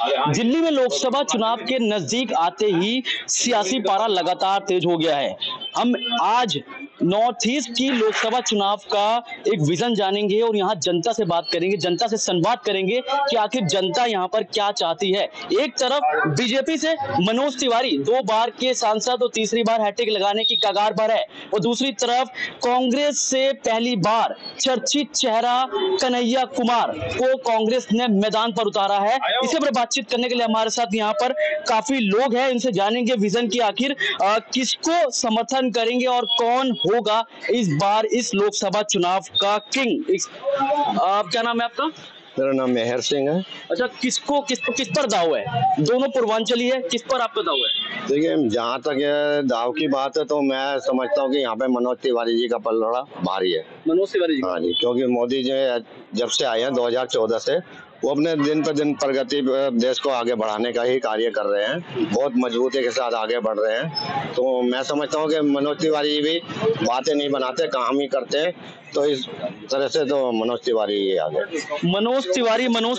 दिल्ली में लोकसभा चुनाव के नजदीक आते ही सियासी पारा लगातार तेज हो गया है। हम आज नॉर्थ ईस्ट की लोकसभा चुनाव का एक विजन जानेंगे और यहाँ जनता से बात करेंगे, जनता से संवाद करेंगे कि आखिर जनता यहाँ पर क्या चाहती है। एक तरफ बीजेपी से मनोज तिवारी 2 बार के सांसद और तीसरी बार हैट्रिक लगाने की कगार पर है, और दूसरी तरफ कांग्रेस से पहली बार चर्चित चेहरा कन्हैया कुमार को कांग्रेस ने मैदान पर उतारा है। इसी पर बातचीत करने के लिए हमारे साथ यहाँ पर काफी लोग हैं, इनसे जानेंगे विजन की आखिर किसको समर्थन करेंगे और कौन होगा इस बार इस लोकसभा चुनाव का किंग। क्या नाम है आपका? मेरा नाम मेहर सिंह है। अच्छा, किस पर दाव है? दोनों पूर्वांचली है, किस पर आपका दाव है? देखिए, जहाँ तक ये दाव की बात है तो मैं समझता हूँ कि यहाँ पे मनोज तिवारी जी का पलड़ा भारी है। मनोज तिवारी जी? हाँ जी, क्योंकि मोदी जी जब से आए हैं 2014 से, वो अपने दिन पर दिन प्रगति देश को आगे बढ़ाने का ही कार्य कर रहे हैं, बहुत मजबूती के साथ आगे बढ़ रहे हैं। तो मैं समझता हूँ कि मनोज तिवारी भी बातें नहीं बनाते, काम ही करते हैं। तो इस तरह से तो मनोज तिवारी आगे। मनोज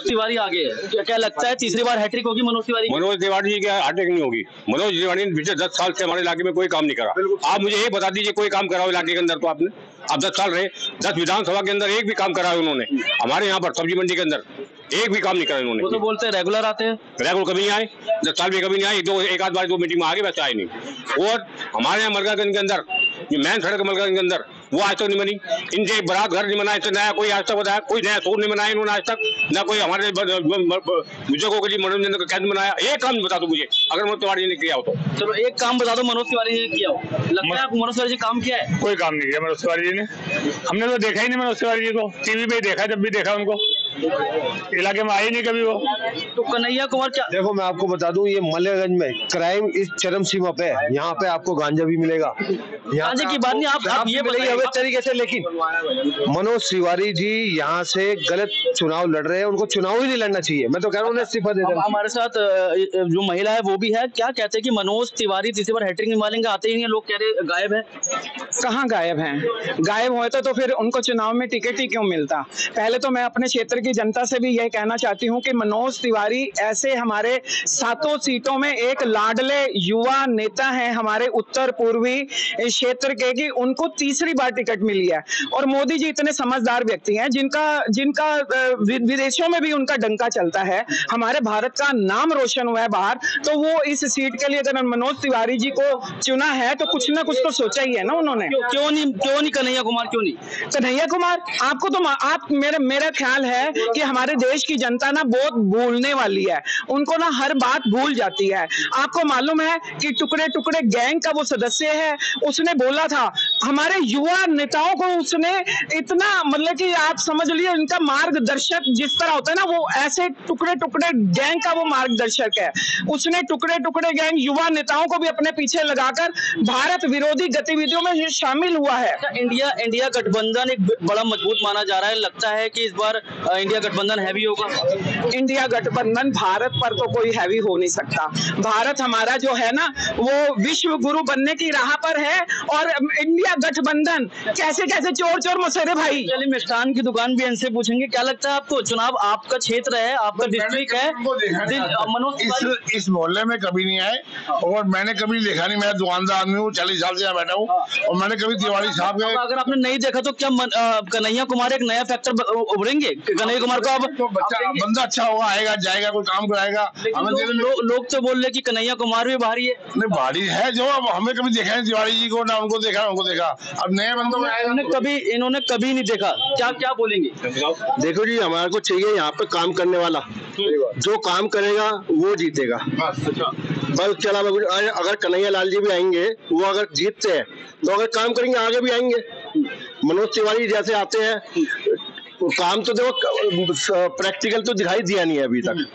तिवारी आगे है। क्या लगता है तीसरी बार हैट्रिक होगी मनोज तिवारी? मनोज तिवारी जी की हैट्रिक नहीं होगी। मनोज तिवारी ने पिछले 10 साल से हमारे इलाके में कोई काम नहीं करा। आप मुझे ये बता दीजिए, कोई काम करा हो इलाके के अंदर? तो आपने, आप 10 साल रहे, 10 विधानसभा के अंदर एक भी काम करा है उन्होंने? हमारे यहाँ पर सब्जी मंडी के अंदर एक भी काम नहीं करा इन्होंने। वो तो बोलते हैं रेगुलर आते हैं। रेगुलर कभी नहीं आए, 10 साल में कभी नहीं आए। एक आध बार 2 मीटिंग में आगे, वैसे आए नहीं। और हमारे यहाँ मलकागंज के अंदर, ये मेन सड़क मलकागंज के अंदर, वो आज तक नहीं बनी। इनसे बारात घर नहीं बना, इससे नया कोई आज तक बताया, कोई नया शोर नहीं बनाया इन्होंने आज तक, ना कोई हमारे बुजुर्गों के लिए मनोरंजन का केंद्र बनाया। एक काम बता दो मुझे, अगर मनोज तिवारी ने किया हो तो। चलो एक काम बता दो मनोज तिवारी ने किया हो। लगता है मनोज तिवारी जी काम किया है? कोई काम नहीं किया मनोज तिवारी जी ने। हमने तो देखा ही नहीं मनोज तिवारी जी को, टीवी पे देखा, जब भी देखा उनको इलाके में आए नहीं कभी वो। तो कन्हैया कुमार क्या? देखो, मैं आपको बता दूं, ये मलेरगंज में क्राइम इस चरम सीमा पे है। यहाँ पे आपको गांजा भी मिलेगा, गांजे की बात नहीं, आप ये बताइए तरीके से। लेकिन मनोज तिवारी जी यहाँ से गलत चुनाव लड़ रहे हैं, उनको चुनाव ही नहीं लड़ना चाहिए। मैं तो कह रहा हूँ इस्तीफा दे दें। हमारे साथ जो महिला है वो भी है, क्या कहते हैं कि मनोज तिवारी तीसरी बार हैट्रिक नहीं मारेंगे, आते ही नहीं, लोग कह रहे गायब है। कहाँ गायब हैं? गायब होते तो फिर उनको चुनाव में टिकट ही क्यों मिलता? पहले तो मैं अपने क्षेत्र की जनता से भी यह कहना चाहती हूँ कि मनोज तिवारी ऐसे हमारे 7 सीटों में एक लाडले युवा नेता हैं हमारे उत्तर पूर्वी क्षेत्र के, कि उनको तीसरी बार टिकट मिली है। और मोदी जी इतने समझदार व्यक्ति हैं जिनका विदेशों में भी उनका डंका चलता है, हमारे भारत का नाम रोशन हुआ है बाहर। तो वो इस सीट के लिए अगर मनोज तिवारी जी को चुना है तो कुछ ना कुछ तो सोचा ही है ना उन्होंने। क्यों नहीं कन्हैया कुमार? क्यों नहीं कन्हैया कुमार? आपको तो मेरा ख्याल है कि हमारे देश की जनता ना बहुत भूलने वाली है, उनको ना हर बात भूल जाती है। आपको मालूम है कि टुकड़े टुकड़े गैंग का वो सदस्य है, उसने बोला था हमारे युवा नेताओं को, उसने इतना मतलब कि आप समझ लीजिए इनका मार्गदर्शक जिस तरह होता है ना, वो ऐसे टुकड़े टुकड़े गैंग का वो मार्गदर्शक है। उसने टुकड़े टुकड़े गैंग युवा नेताओं को भी अपने पीछे लगाकर भारत विरोधी गतिविधियों में शामिल हुआ है। इंडिया गठबंधन एक बड़ा मजबूत माना जा रहा है, लगता है कि इस बार इंडिया गठबंधन हैवी होगा? इंडिया गठबंधन भारत पर तो कोई हैवी हो नहीं सकता। भारत हमारा जो है ना वो विश्व गुरु बनने की राह पर है, और इंडिया गठबंधन कैसे चोर मसेरे भाई। चलिए मिष्ठान की दुकान भी इनसे पूछेंगे, क्या लगता है आपको? चुनाव आपका क्षेत्र है, आपका डिस्ट्रिक्ट है, मनोज इस मोहल्ले में कभी नहीं आए और मैंने कभी देखा नहीं। मैं दुकानदार आदमी हूँ, 40 साल से यहाँ बैठा हूँ और मैंने कभी तिवारी साहब के। अगर आपने नहीं देखा तो क्या कन्हैया कुमार एक नया फैक्टर उभरेंगे? कन्हैया कुमार को अब बंदा अच्छा होगा, आएगा जाएगा, कोई काम कराएगा। लोग तो बोल रहे कि कन्हैया कुमार भी भारी है। नहीं, भारी है जो, अब हमें कभी देखा नहीं तिवारी जी को, ना उनको देखा, उनको देखा। अब नए बंदों में इन्होंने कभी नहीं देखा। क्या बोलेंगे? देखो जी, हमारे को चाहिए यहाँ पे काम करने वाला, जो काम करेगा वो जीतेगा। बस चला, अगर कन्हैया लाल जी भी आएंगे, वो अगर जीतते हैं तो अगर काम करेंगे आगे भी आएंगे। मनोज तिवारी जैसे आते हैं, काम तो देखो प्रैक्टिकल तो दिखाई दिया नहीं है अभी तक।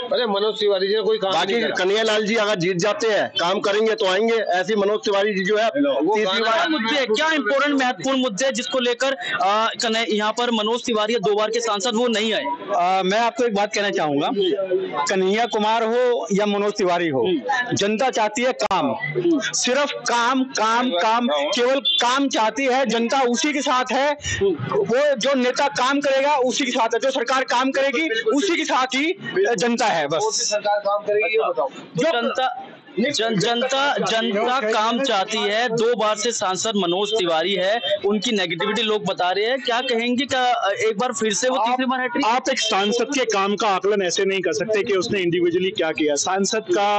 अरे मनोज तिवारी जी कोई काम, बाकी कन्हैया लाल जी अगर जीत जाते हैं, काम करेंगे तो आएंगे। ऐसे मनोज तिवारी जी जो है, क्या इंपॉर्टेंट महत्वपूर्ण मुद्दे जिसको लेकर यहाँ पर मनोज तिवारी 2 बार के सांसद वो नहीं आए? मैं आपको एक बात कहना चाहूंगा, कन्हैया कुमार हो या मनोज तिवारी हो, जनता चाहती है काम, सिर्फ काम काम काम, केवल काम चाहती है जनता, उसी के साथ है। वो जो नेता काम करेगा उसी के साथ है, जो सरकार काम करेगी उसी के साथ ही जनता है। है बस। सरकार काम करेगी ये बताओ। जनता काम चाहती है। 2 बार से सांसद मनोज तिवारी है, उनकी नेगेटिविटी लोग बता रहे हैं, क्या कहेंगे? क्या एक बार फिर से वो तीसरी बार हैट्रिक? आप एक सांसद के काम का आकलन ऐसे नहीं कर सकते कि उसने इंडिविजुअली क्या किया। सांसद का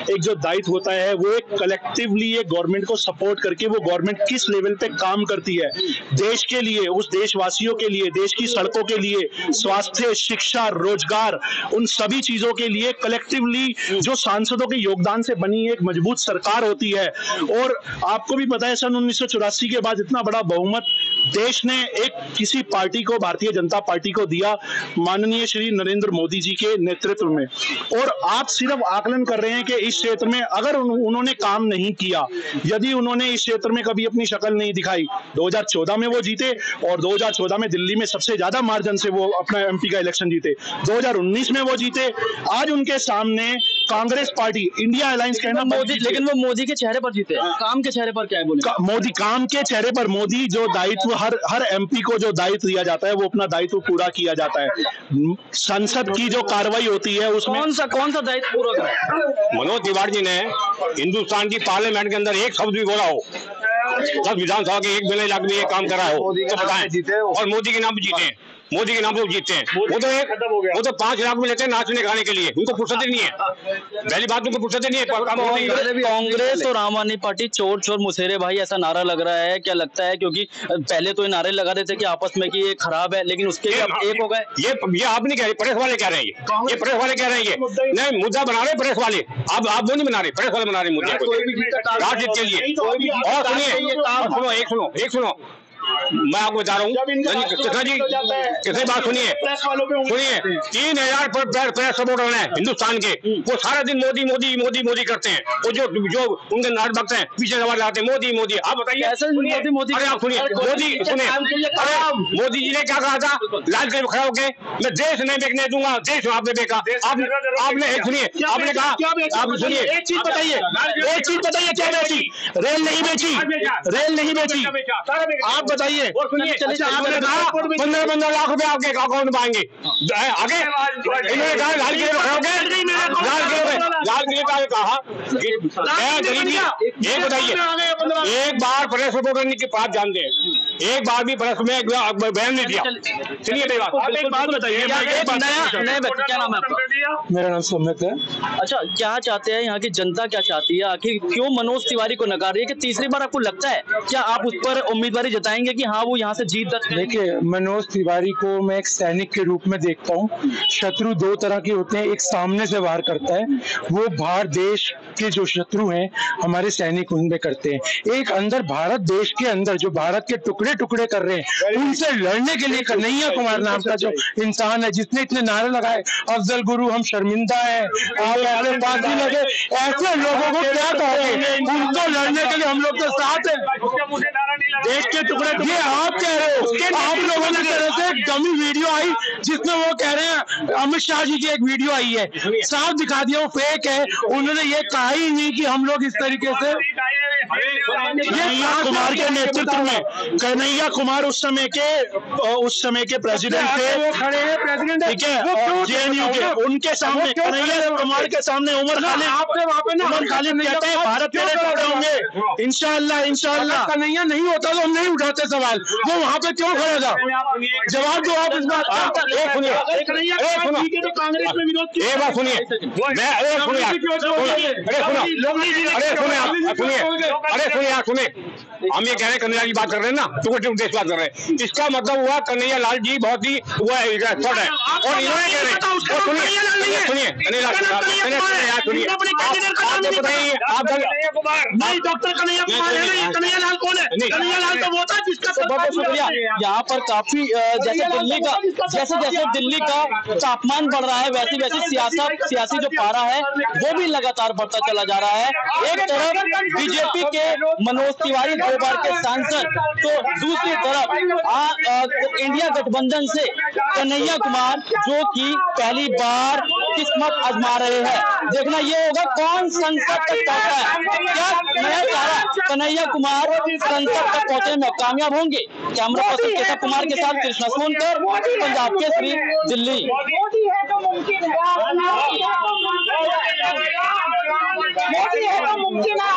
एक जो दायित्व होता है वो एक कलेक्टिवली एक गवर्नमेंट को सपोर्ट करके वो गवर्नमेंट किस लेवल पे काम करती है देश के लिए, उस देशवासियों के लिए, देश की सड़कों के लिए, स्वास्थ्य, शिक्षा, रोजगार, उन सभी चीजों के लिए कलेक्टिवली जो सांसदों के योगदान से बनी एक मजबूत सरकार होती है। और आपको भी पता है सन 1984 के बाद इतना बड़ा बहुमत देश ने एक किसी पार्टी को, भारतीय जनता पार्टी को दिया, माननीय श्री नरेंद्र मोदी जी के नेतृत्व में। और आप सिर्फ आकलन कर रहे हैं कि इस क्षेत्र में अगर उन्होंने काम नहीं किया, यदि उन्होंने इस क्षेत्र में कभी अपनी शक्ल नहीं दिखाई, 2014 में वो जीते और 2014 में दिल्ली में सबसे ज्यादा मार्जिन से वो अपना एमपी का इलेक्शन जीते, 2019 में वो जीते। आज उनके सामने कांग्रेस पार्टी, इंडिया अलायंस कहना मोदी, लेकिन वो मोदी के चेहरे पर जीते, काम के चेहरे पर क्या है बोले? मोदी काम के चेहरे पर, मोदी जो दायित्व हर एमपी को जो दायित्व दिया जाता है वो अपना दायित्व पूरा किया जाता है। संसद की जो कार्रवाई होती है उसमें कौन सा दायित्व पूरा करा? मनोज तिवारी जी ने हिंदुस्तान की पार्लियामेंट के अंदर एक शब्द भी बोला हो, 10 विधानसभा के 1 लाख में ये काम करा हो तो बताएं। और मोदी के नाम पे जीते हैं, मोदी के नाम पे जीतते हैं। वो तो 5 लाख में लेते हैं नाचने गाने के लिए, उनको फुर्सत ही नहीं है। पहली बात उनको फुर्सत ही नहीं है। कांग्रेस और आम आदमी पार्टी चोर चोर मुसेरे भाई ऐसा नारा लग रहा है, क्या लगता है? क्योंकि पहले तो ये नारे लगा रहे थे कि आपस में कि ये खराब है, लेकिन उसके एक हो गए। ये आप नहीं कह रहे, प्रेस वाले कह रहे हैं, ये प्रेस वाले कह रहे हैं, नहीं मुद्दा बना रहे प्रेस वाले, आप वो नहीं बना रहे, प्रेस वाले बना रहे मुद्दे राजनीति के लिए। और सुनिए, एक सुनो, मैं आपको बता रहा हूँ कृष्णा जी, किसी बात सुनिए 3000 प्रेस सपोर्टर हैं हिंदुस्तान के, वो सारा दिन मोदी मोदी मोदी मोदी करते हैं। वो जो उनके नाट भक्त हैं पीछे सवाल लगाते हैं मोदी मोदी। आप बताइए मोदी मोदी? अरे आप सुनिए, मोदी जी ने क्या कहा था लाल किले में खड़ा होके, मैं देश नहीं बेचने दूंगा, देश आपने बेचा। आपने एक सुनिए, आपने कहा, आप सुनिए, एक चीज बताइए क्या बेची? रेल नहीं बेची। आप बताइए, आपने कहा 15 लाख रुपए आपके अकाउंट में आएंगे। आगे इन्होंने कहा लाल किले में खड़ा होके, लाल किले पे कहा ये बताइए, एक बार प्रेस रिपोर्टर की बात जानते हैं, एक बार भी प्रेस में बयान नहीं दिया। चलिए एक बात बताइए, क्या नाम है आपका? मेरा नाम सुमित है। अच्छा, क्या चाहते हैं यहाँ की जनता, क्या चाहती है? आखिर क्यों मनोज तिवारी को नकार रही है कि तीसरी बार आपको लगता है, क्या आप उस पर उम्मीदवारी जताएंगे कि हाँ वो यहाँ से जीत दर्ज करेंगे? देखिए, मनोज तिवारी को मैं एक सैनिक के रूप में देखता हूँ। शत्रु 2 तरह के होते हैं, एक सामने से वार करता है, वो बाहर देश के जो शत्रु हैं हमारे सैनिक उनमें करते हैं। एक अंदर भारत देश के अंदर जो भारत के टुकड़े टुकड़े कर रहे हैं, उनसे लड़ने के लिए कन्हैया कुमार नाम का जो इंसान है जिसने इतने नारे लगाए, अफजल गुरु हम शर्मिंदा है, आप ऐसे बात नहीं लगे, ऐसे लोगों को क्या कहोगे? उनको लड़ने के लिए हम लोग तो साथ हैं। देश के टुकड़े ये आप कह रहे हो, आप लोगों की तरफ से एक डमी वीडियो आई जिसमें वो कह रहे हैं, अमित शाह जी की एक वीडियो आई है, साफ दिखा दिया वो फेक है। उन्होंने ये कहा ही नहीं कि हम लोग इस तरीके से कन्हैया कुमार के नेतृत्व में, कन्हैया कुमार उस समय के प्रेसिडेंट थे, वो खड़े हैं प्रेसिडेंट, ठीक है, जेएनयू के, उनके सामने कन्हैया कुमार के सामने उमर खालिद कहते हैं भारत मेरे टुकड़े होंगे, इंशाअल्लाह। कन्हैया नहीं होता तो हम नहीं उठाते सवाल, वो वहाँ पे क्यों खड़ा था? जवाब दो आप इस बात का। कांग्रेस में विरोध किया, एक बात सुनिए, सुनिए, हम ये कह रहे हैं कन्हैया की बात कर रहे हैं ना, तो उद्देश्य बात कर रहे हैं। इसका मतलब हुआ कन्हैया लाल जी बहुत ही वो है और इन्होंने कह रहे हैं, सुनिए आप नहीं, डॉक्टर कन्हैया कुमार है नहीं, कन्हैया लाल कौन है? कन्हैया लाल तो वो था जिसका बहुत शुक्रिया। यहाँ पर काफी जैसे दिल्ली का तापमान बढ़ रहा है, वैसे सियासी जो पारा है वो भी लगातार बढ़ता चला जा रहा है। एक तरफ बीजेपी के मनोज तिवारी 2 बार के सांसद, तो दूसरी तरफ इंडिया गठबंधन से कन्हैया कुमार जो कि पहली बार किस्मत आजमा रहे हैं। देखना ये होगा कौन संसद तक पहुंचा है, क्या नया चारा कन्हैया कुमार संसद तक पहुंचने में कामयाब होंगे। कैमरा पर्सन केशव कुमार के साथ कृष्णा सोनकर, पंजाब केसरी, दिल्ली। मुमकिन है, मोदी है तो मुमकिन है।